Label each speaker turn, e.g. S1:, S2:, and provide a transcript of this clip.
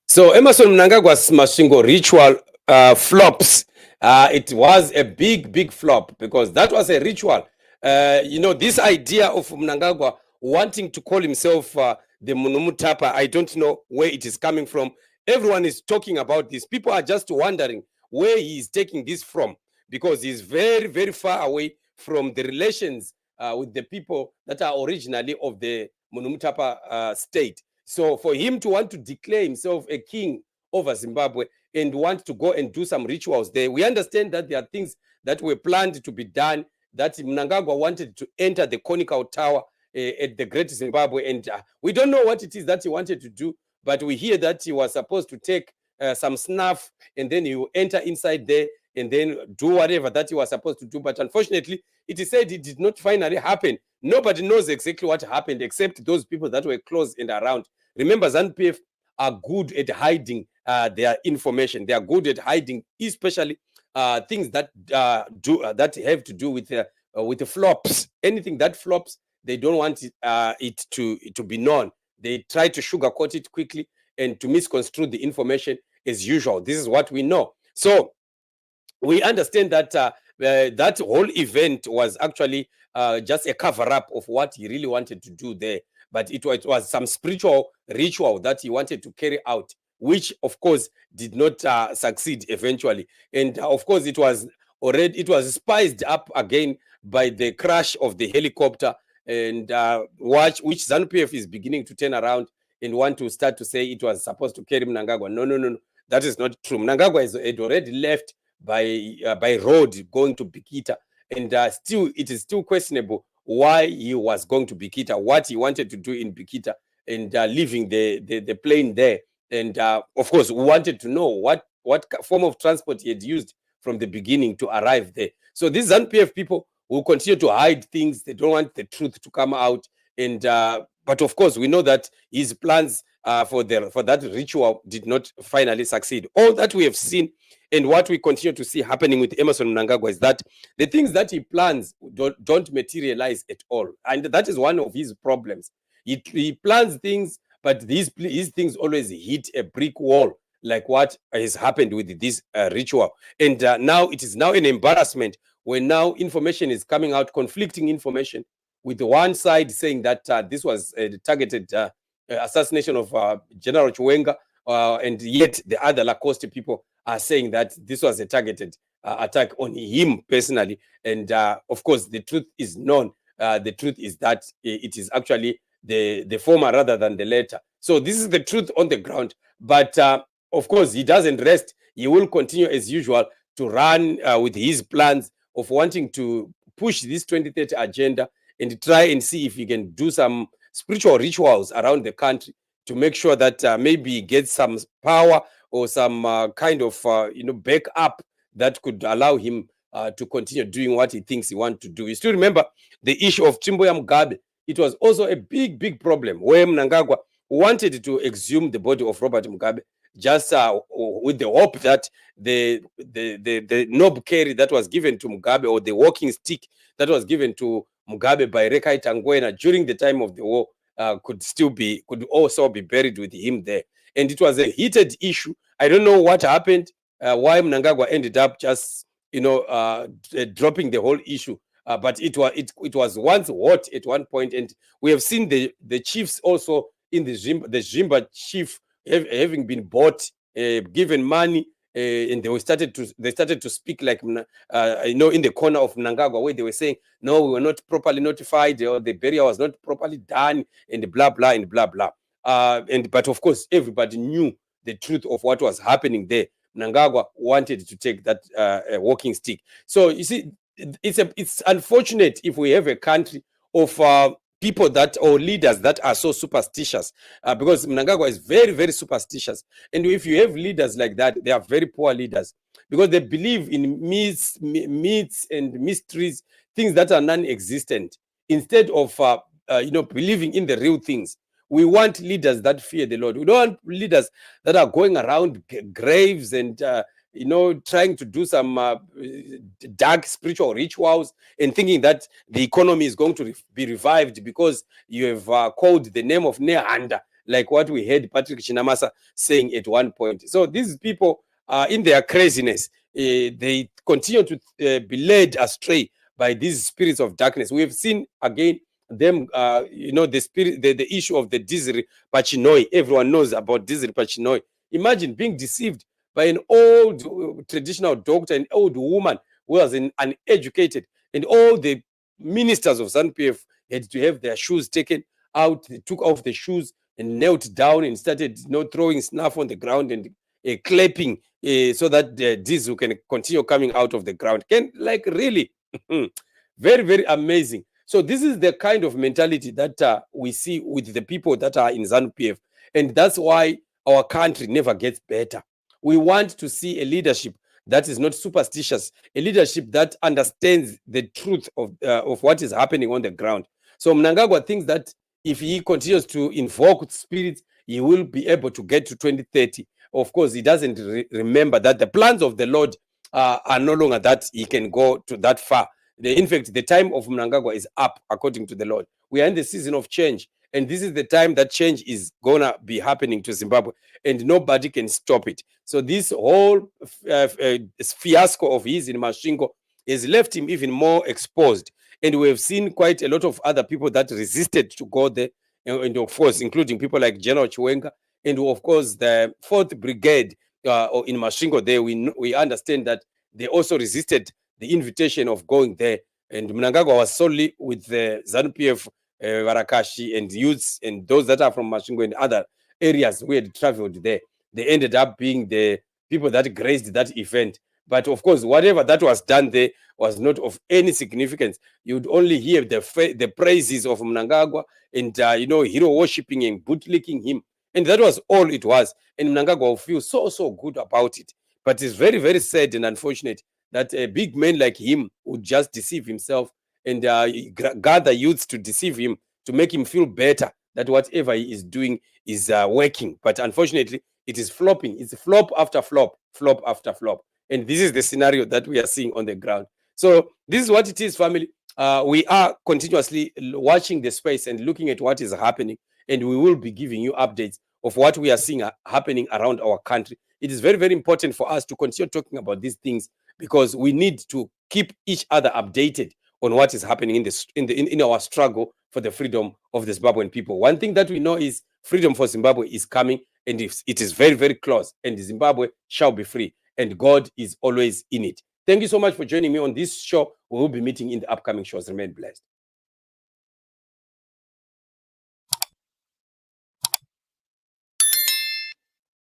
S1: So Emerson Mnangagwa Masvingo ritual flops. It was a big flop because that was a ritual. This idea of Mnangagwa wanting to call himself the Munumutapa, I don't know where it is coming from. Everyone is talking about this. People are just wondering where he is taking this from, because he's very far away from the relations with the people that are originally of the Munumutapa state. So for him to want to declare himself a king over Zimbabwe and want to go and do some rituals there, we understand that there are things that were planned to be done, that Mnangagwa wanted to enter the conical tower at the Great Zimbabwe, and we don't know what it is that he wanted to do, but we hear that he was supposed to take some snuff and then he will enter inside there and then do whatever that he was supposed to do. But unfortunately, it is said it did not finally happen. Nobody knows exactly what happened except those people that were close and around. Remember, ZANU-PF are good at hiding their information. They are good at hiding, especially things that that have to do with the flops. Anything that flops, they don't want it to be known. They try to sugarcoat it quickly and to misconstrue the information as usual. This is what we know. So we understand that that whole event was actually just a cover-up of what he really wanted to do there. But it was some spiritual ritual that he wanted to carry out, which, of course, did not succeed eventually. And, of course, it was spiced up again by the crash of the helicopter, and which ZANU-PF is beginning to turn around and want to start to say it was supposed to carry Mnangagwa. No. That is not true. Mnangagwa had already left by road going to Bikita, and it is still questionable why he was going to Bikita, what he wanted to do in Bikita, and leaving the plane there. And of course, we wanted to know what form of transport he had used from the beginning to arrive there. So these ZANU-PF people will continue to hide things. They don't want the truth to come out. And but of course, we know that his plans for that ritual did not finally succeed. All that we have seen and what we continue to see happening with Emerson Mnangagwa is that the things that he plans don't materialize at all. And that is one of his problems. He plans things, but his things always hit a brick wall, like what has happened with this ritual. And now it is now an embarrassment when now information is coming out, conflicting information, with one side saying that this was a targeted assassination of General Chiwenga, and yet the other Lacoste people are saying that this was a targeted attack on him personally. And of course, the truth is known. The truth is that it is actually the former rather than the latter. So this is the truth on the ground. But of course, he doesn't rest. He will continue as usual to run with his plans of wanting to push this 2030 agenda and try and see if he can do some spiritual rituals around the country to make sure that maybe he gets some power or some kind of backup that could allow him to continue doing what he thinks he wants to do. You still remember the issue of Chimboya Mugabe. It was also a big problem where Mnangagwa wanted to exhume the body of Robert Mugabe, just with the hope that the knob carry that was given to Mugabe, or the walking stick that was given to Mugabe by Rekai Tangwena during the time of the war, could also be buried with him there. And it was a heated issue. I don't know what happened, why Mnangagwa ended up just dropping the whole issue. But it was once hot at one point, and we have seen the chiefs also in the Zimba chief having been bought, given money, and they started to speak like in the corner of Mnangagwa, where they were saying, no, we were not properly notified, or the burial was not properly done, and blah blah and blah blah. But of course, everybody knew the truth of what was happening there. Mnangagwa wanted to take that walking stick. So you see, it's unfortunate if we have a country of people or leaders that are so superstitious, because Mnangagwa is very superstitious. And if you have leaders like that, they are very poor leaders, because they believe in myths and mysteries, things that are non-existent, instead of believing in the real things. We want leaders that fear the Lord. We don't want leaders that are going around graves and trying to do some dark spiritual rituals and thinking that the economy is going to be revived because you have called the name of Nehanda, like what we heard Patrick Chinamasa saying at one point. So these people, in their craziness, they continue to be led astray by these spirits of darkness. We have seen again them, the issue of the Dizri Pachinoi. Everyone knows about Dizri Pachinoi. Imagine being deceived by an old traditional doctor, an old woman who was uneducated, and all the ministers of ZANU-PF had to have their shoes taken out. They took off the shoes and knelt down and started throwing snuff on the ground and clapping so that the diesel can continue coming out of the ground. Really very, very amazing. So this is the kind of mentality that we see with the people that are in ZANU-PF, and that's why our country never gets better. We want to see a leadership that is not superstitious, a leadership that understands the truth of what is happening on the ground. So Mnangagwa thinks that if he continues to invoke spirits, he will be able to get to 2030. Of course, he doesn't remember that the plans of the Lord are no longer that he can go to that far. In fact, the time of Mnangagwa is up, according to the Lord. We are in the season of change, and this is the time that change is going to be happening to Zimbabwe, and nobody can stop it. So this whole fiasco of his in Masvingo has left him even more exposed. And we have seen quite a lot of other people that resisted to go there, and of course, including people like General Chiwenga, and of course, the 4th Brigade in Masvingo there, we understand that they also resisted the invitation of going there. And Mnangagwa was solely with the ZANU-PF, Varakashi, and youths, and those that are from Masvingo and other areas who had traveled there. They ended up being the people that graced that event. But of course, whatever that was done there was not of any significance. You'd only hear the praises of Mnangagwa and, hero worshipping and bootlicking him. And that was all it was. And Mnangagwa will feel so good about it. But it's very, very sad and unfortunate that a big man like him would just deceive himself and gather youths to deceive him, to make him feel better that whatever he is doing is working. But unfortunately, it is flopping. It's flop after flop, flop after flop. And this is the scenario that we are seeing on the ground. So this is what it is, family. We are continuously watching the space and looking at what is happening. And we will be giving you updates of what we are seeing happening around our country. It is very, very important for us to continue talking about these things, because we need to keep each other updated on what is happening in our struggle for the freedom of the Zimbabwean people. One thing that we know is freedom for Zimbabwe is coming, and it is very, very close, and Zimbabwe shall be free, and God is always in it. Thank you so much for joining me on this show. We will be meeting in the upcoming shows. Remain blessed.